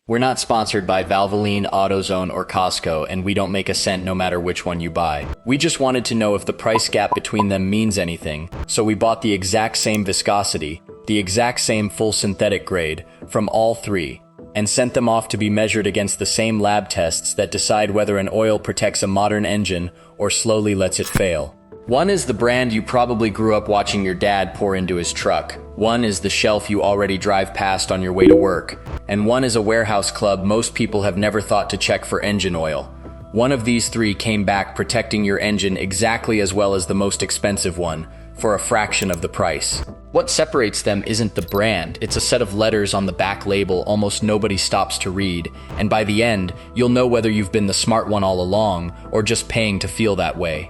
We're not sponsored by Valvoline, AutoZone, or Costco, and we don't make a cent no matter which one you buy. We just wanted to know if the price gap between them means anything, so we bought the exact same viscosity, the exact same full synthetic grade, from all three, and sent them off to be measured against the same lab tests that decide whether an oil protects a modern engine or slowly lets it fail. One is the brand you probably grew up watching your dad pour into his truck. One is the shelf you already drive past on your way to work. And one is a warehouse club most people have never thought to check for engine oil. One of these three came back protecting your engine exactly as well as the most expensive one, for a fraction of the price. What separates them isn't the brand, it's a set of letters on the back label almost nobody stops to read, and by the end, you'll know whether you've been the smart one all along, or just paying to feel that way.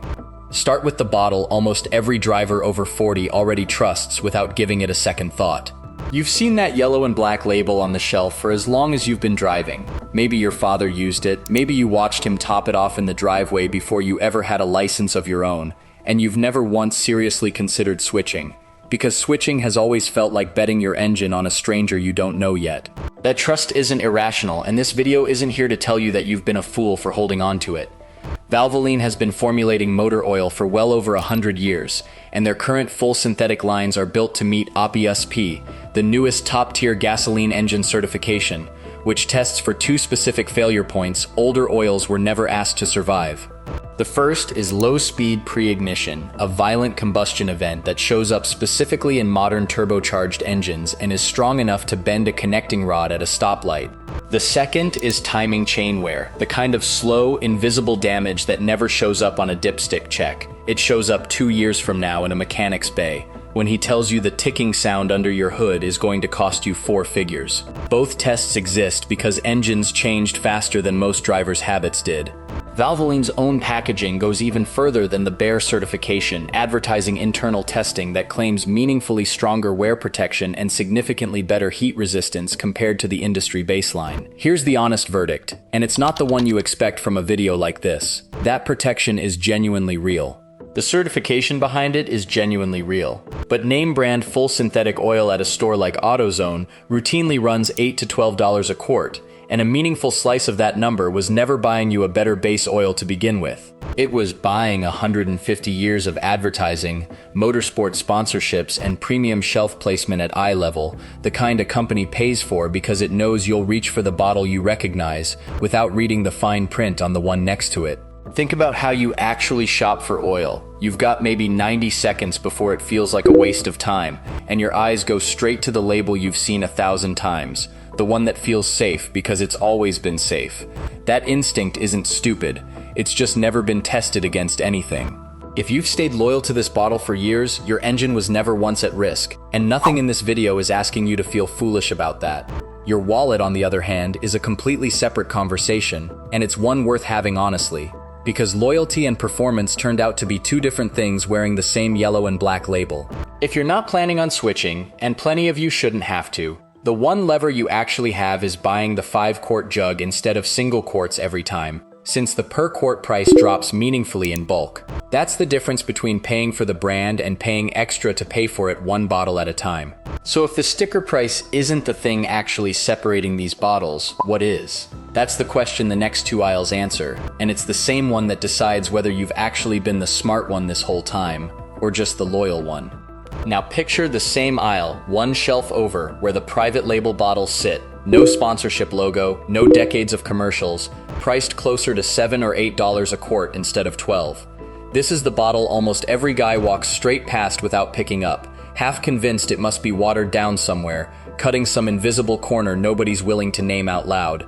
Start with the bottle almost every driver over 40 already trusts without giving it a second thought. You've seen that yellow and black label on the shelf for as long as you've been driving. Maybe your father used it, maybe you watched him top it off in the driveway before you ever had a license of your own, and you've never once seriously considered switching. Because switching has always felt like betting your engine on a stranger you don't know yet. That trust isn't irrational, and this video isn't here to tell you that you've been a fool for holding on to it. Valvoline has been formulating motor oil for well over 100 years, and their current full synthetic lines are built to meet Upsell, the newest top-tier gasoline engine certification, which tests for two specific failure points older oils were never asked to survive. The first is low-speed pre-ignition, a violent combustion event that shows up specifically in modern turbocharged engines and is strong enough to bend a connecting rod at a stoplight. The second is timing chain wear, the kind of slow, invisible damage that never shows up on a dipstick check. It shows up 2 years from now in a mechanic's bay, when he tells you the ticking sound under your hood is going to cost you 4 figures. Both tests exist because engines changed faster than most drivers' habits did. Valvoline's own packaging goes even further than the bare certification, advertising internal testing that claims meaningfully stronger wear protection and significantly better heat resistance compared to the industry baseline. Here's the honest verdict, and it's not the one you expect from a video like this. That protection is genuinely real. The certification behind it is genuinely real. But name brand full synthetic oil at a store like AutoZone routinely runs $8 to $12 a quart, and a meaningful slice of that number was never buying you a better base oil to begin with. It was buying 150 years of advertising, motorsport sponsorships, and premium shelf placement at eye level, the kind a company pays for because it knows you'll reach for the bottle you recognize without reading the fine print on the one next to it. Think about how you actually shop for oil. You've got maybe 90 seconds before it feels like a waste of time, and your eyes go straight to the label you've seen 1,000 times. The one that feels safe because it's always been safe. That instinct isn't stupid, it's just never been tested against anything. If you've stayed loyal to this bottle for years, your engine was never once at risk, and nothing in this video is asking you to feel foolish about that. Your wallet, on the other hand, is a completely separate conversation, and it's one worth having honestly, because loyalty and performance turned out to be two different things wearing the same yellow and black label. If you're not planning on switching, and plenty of you shouldn't have to, the one lever you actually have is buying the 5-quart jug instead of single quarts every time, since the per quart price drops meaningfully in bulk. That's the difference between paying for the brand and paying extra to pay for it one bottle at a time. So if the sticker price isn't the thing actually separating these bottles, what is? That's the question the next 2 aisles answer, and it's the same one that decides whether you've actually been the smart one this whole time, or just the loyal one. Now picture the same aisle, one shelf over, where the private label bottles sit. No sponsorship logo, no decades of commercials, priced closer to $7 or $8 a quart instead of $12. This is the bottle almost every guy walks straight past without picking up, half convinced it must be watered down somewhere, cutting some invisible corner nobody's willing to name out loud.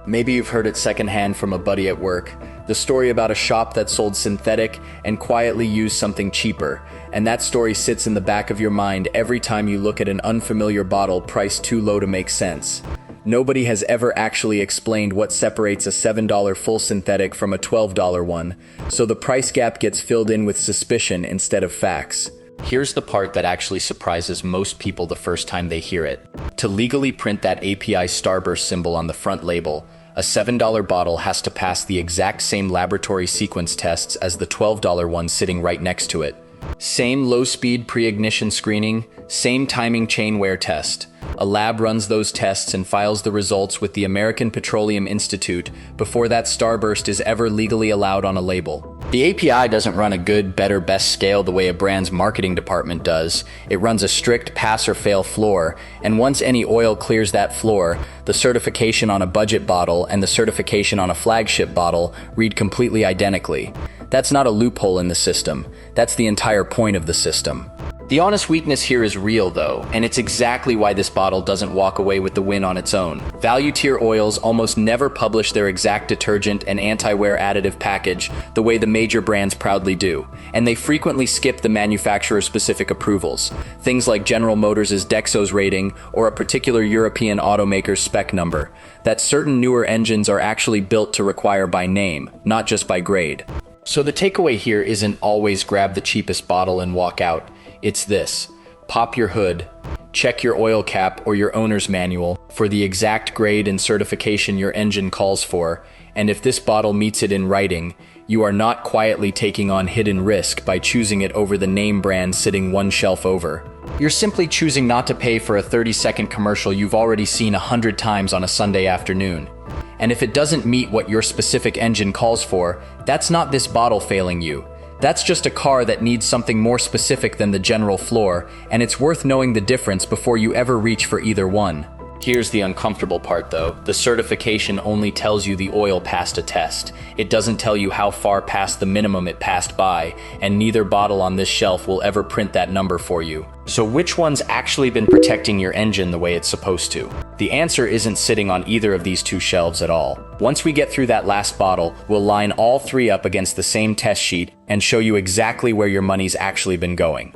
Maybe you've heard it secondhand from a buddy at work, the story about a shop that sold synthetic and quietly used something cheaper, and that story sits in the back of your mind every time you look at an unfamiliar bottle priced too low to make sense. Nobody has ever actually explained what separates a $7 full synthetic from a $12 one, so the price gap gets filled in with suspicion instead of facts. Here's the part that actually surprises most people the first time they hear it. To legally print that API Starburst symbol on the front label, a $7 bottle has to pass the exact same laboratory sequence tests as the $12 one sitting right next to it. Same low-speed pre-ignition screening, same timing chain wear test. A lab runs those tests and files the results with the American Petroleum Institute before that starburst is ever legally allowed on a label. The API doesn't run a good, better, best scale the way a brand's marketing department does. It runs a strict pass or fail floor, and once any oil clears that floor, the certification on a budget bottle and the certification on a flagship bottle read completely identically. That's not a loophole in the system. That's the entire point of the system. The honest weakness here is real though, and it's exactly why this bottle doesn't walk away with the win on its own. Value tier oils almost never publish their exact detergent and anti-wear additive package the way the major brands proudly do, and they frequently skip the manufacturer-specific approvals, things like General Motors' Dexos rating or a particular European automaker's spec number, that certain newer engines are actually built to require by name, not just by grade. So the takeaway here isn't always grab the cheapest bottle and walk out. It's this: pop your hood, check your oil cap or your owner's manual for the exact grade and certification your engine calls for, and if this bottle meets it in writing, you are not quietly taking on hidden risk by choosing it over the name brand sitting one shelf over. You're simply choosing not to pay for a 30-second commercial you've already seen 100 times on a Sunday afternoon. And if it doesn't meet what your specific engine calls for, that's not this bottle failing you. That's just a car that needs something more specific than the general floor, and it's worth knowing the difference before you ever reach for either one. Here's the uncomfortable part though. The certification only tells you the oil passed a test. It doesn't tell you how far past the minimum it passed by, and neither bottle on this shelf will ever print that number for you. So which one's actually been protecting your engine the way it's supposed to? The answer isn't sitting on either of these two shelves at all. Once we get through that last bottle, we'll line all three up against the same test sheet and show you exactly where your money's actually been going.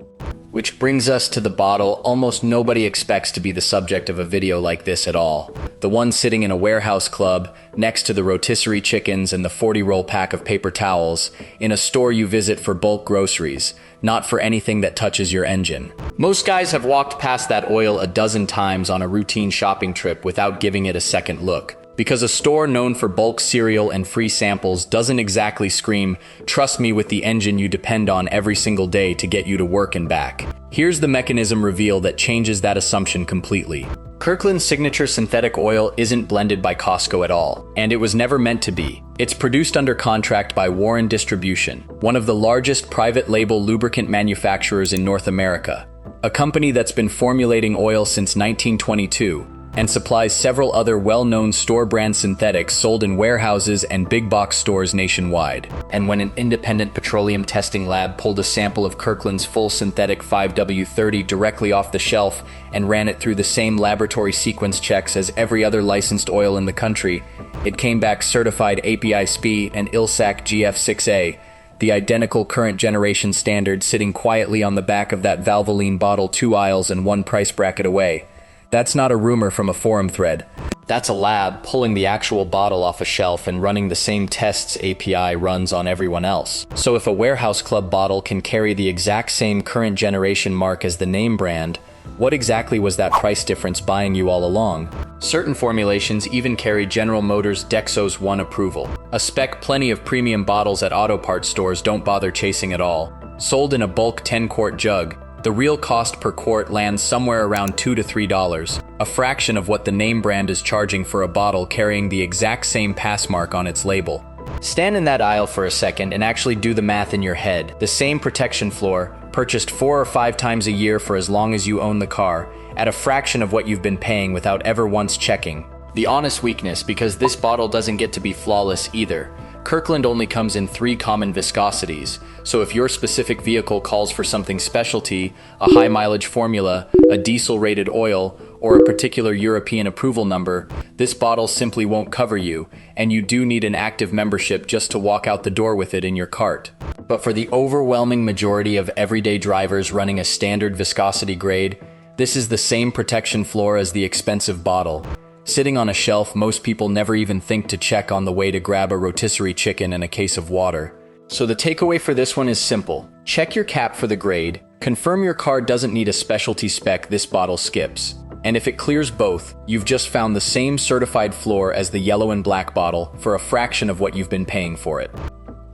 Which brings us to the bottle almost nobody expects to be the subject of a video like this at all. The one sitting in a warehouse club, next to the rotisserie chickens and the 40-roll pack of paper towels, in a store you visit for bulk groceries, not for anything that touches your engine. Most guys have walked past that oil a dozen times on a routine shopping trip without giving it a second look. Because a store known for bulk cereal and free samples doesn't exactly scream, "Trust me with the engine you depend on every single day to get you to work and back." Here's the mechanism reveal that changes that assumption completely. Kirkland's signature synthetic oil isn't blended by Costco at all, and it was never meant to be. It's produced under contract by Warren Distribution, one of the largest private label lubricant manufacturers in North America, a company that's been formulating oil since 1922, and supplies several other well-known store-brand synthetics sold in warehouses and big-box stores nationwide. And when an independent petroleum testing lab pulled a sample of Kirkland's full synthetic 5W30 directly off the shelf and ran it through the same laboratory sequence checks as every other licensed oil in the country, it came back certified API SPE and ILSAC GF6A, the identical current generation standard sitting quietly on the back of that Valvoline bottle 2 aisles and 1 price bracket away. That's not a rumor from a forum thread. That's a lab pulling the actual bottle off a shelf and running the same tests API runs on everyone else. So if a warehouse club bottle can carry the exact same current generation mark as the name brand, what exactly was that price difference buying you all along? Certain formulations even carry General Motors Dexos 1 approval, a spec plenty of premium bottles at auto parts stores don't bother chasing at all. Sold in a bulk 10-quart jug, the real cost per quart lands somewhere around $2 to $3, a fraction of what the name brand is charging for a bottle carrying the exact same pass mark on its label. Stand in that aisle for a second and actually do the math in your head. The same protection floor, purchased 4 or 5 times a year for as long as you own the car, at a fraction of what you've been paying without ever once checking. The honest weakness, because this bottle doesn't get to be flawless either. Kirkland only comes in 3 common viscosities, so if your specific vehicle calls for something specialty, a high mileage formula, a diesel-rated oil, or a particular European approval number, this bottle simply won't cover you, and you do need an active membership just to walk out the door with it in your cart. But for the overwhelming majority of everyday drivers running a standard viscosity grade, this is the same protection floor as the expensive bottle. Sitting on a shelf most people never even think to check on the way to grab a rotisserie chicken and a case of water. So the takeaway for this one is simple. Check your cap for the grade, confirm your car doesn't need a specialty spec this bottle skips. And if it clears both, you've just found the same certified floor as the yellow and black bottle for a fraction of what you've been paying for it.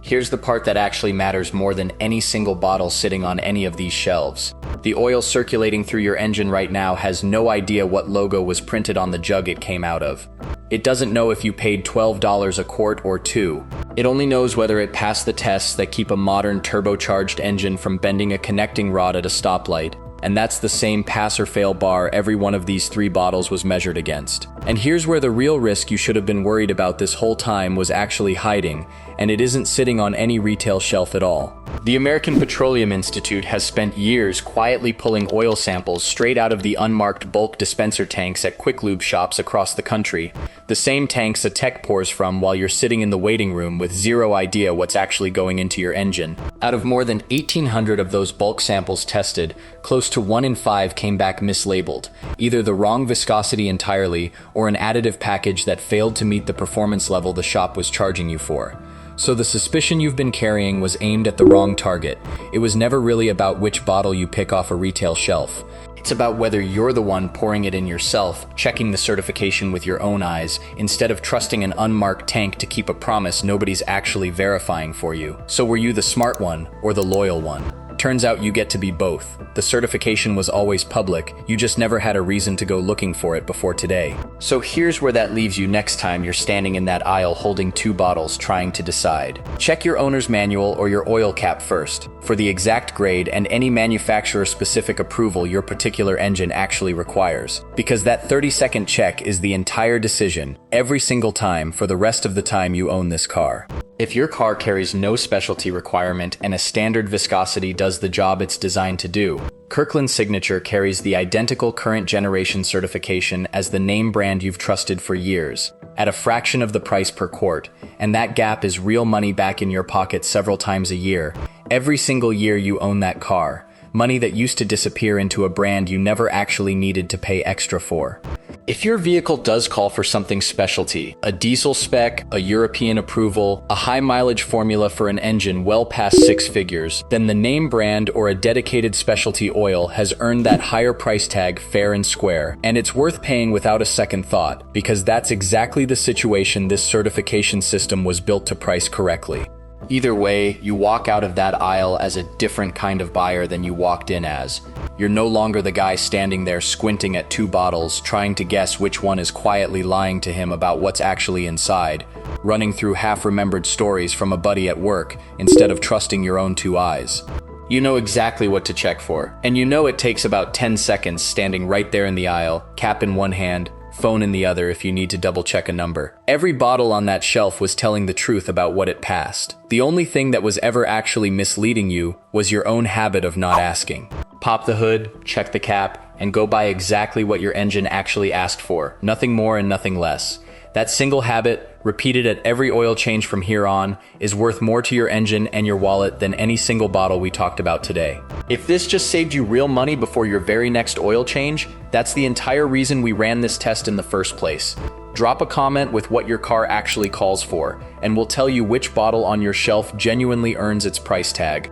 Here's the part that actually matters more than any single bottle sitting on any of these shelves. The oil circulating through your engine right now has no idea what logo was printed on the jug it came out of. It doesn't know if you paid $12 a quart or $2. It only knows whether it passed the tests that keep a modern turbocharged engine from bending a connecting rod at a stoplight. And that's the same pass or fail bar every one of these 3 bottles was measured against. And here's where the real risk you should have been worried about this whole time was actually hiding, and it isn't sitting on any retail shelf at all. The American Petroleum Institute has spent years quietly pulling oil samples straight out of the unmarked bulk dispenser tanks at quick-lube shops across the country. The same tanks a tech pours from while you're sitting in the waiting room with zero idea what's actually going into your engine. Out of more than 1,800 of those bulk samples tested, close to 1 in 5 came back mislabeled, either the wrong viscosity entirely or an additive package that failed to meet the performance level the shop was charging you for. So the suspicion you've been carrying was aimed at the wrong target. It was never really about which bottle you pick off a retail shelf. It's about whether you're the one pouring it in yourself, checking the certification with your own eyes, instead of trusting an unmarked tank to keep a promise nobody's actually verifying for you. So were you the smart one or the loyal one? Turns out you get to be both. The certification was always public, you just never had a reason to go looking for it before today. So here's where that leaves you next time you're standing in that aisle holding 2 bottles trying to decide. Check your owner's manual or your oil cap first, for the exact grade and any manufacturer-specific approval your particular engine actually requires. Because that 30-second check is the entire decision, every single time for the rest of the time you own this car. If your car carries no specialty requirement and a standard viscosity does the job it's designed to do, Kirkland's Signature carries the identical current generation certification as the name brand you've trusted for years, at a fraction of the price per quart, and that gap is real money back in your pocket several times a year, every single year you own that car, money that used to disappear into a brand you never actually needed to pay extra for. If your vehicle does call for something specialty, a diesel spec, a European approval, a high mileage formula for an engine well past 6 figures, then the name brand or a dedicated specialty oil has earned that higher price tag fair and square, and it's worth paying without a second thought, because that's exactly the situation this certification system was built to price correctly. Either way, you walk out of that aisle as a different kind of buyer than you walked in as. You're no longer the guy standing there squinting at 2 bottles, trying to guess which one is quietly lying to him about what's actually inside, running through half-remembered stories from a buddy at work instead of trusting your own 2 eyes. You know exactly what to check for, and you know it takes about 10 seconds standing right there in the aisle, cap in one hand, phone in the other if you need to double-check a number. Every bottle on that shelf was telling the truth about what it passed. The only thing that was ever actually misleading you was your own habit of not asking. Pop the hood, check the cap, and go buy exactly what your engine actually asked for, nothing more and nothing less. That single habit, repeated at every oil change from here on, is worth more to your engine and your wallet than any single bottle we talked about today. If this just saved you real money before your very next oil change, that's the entire reason we ran this test in the first place. Drop a comment with what your car actually calls for, and we'll tell you which bottle on your shelf genuinely earns its price tag.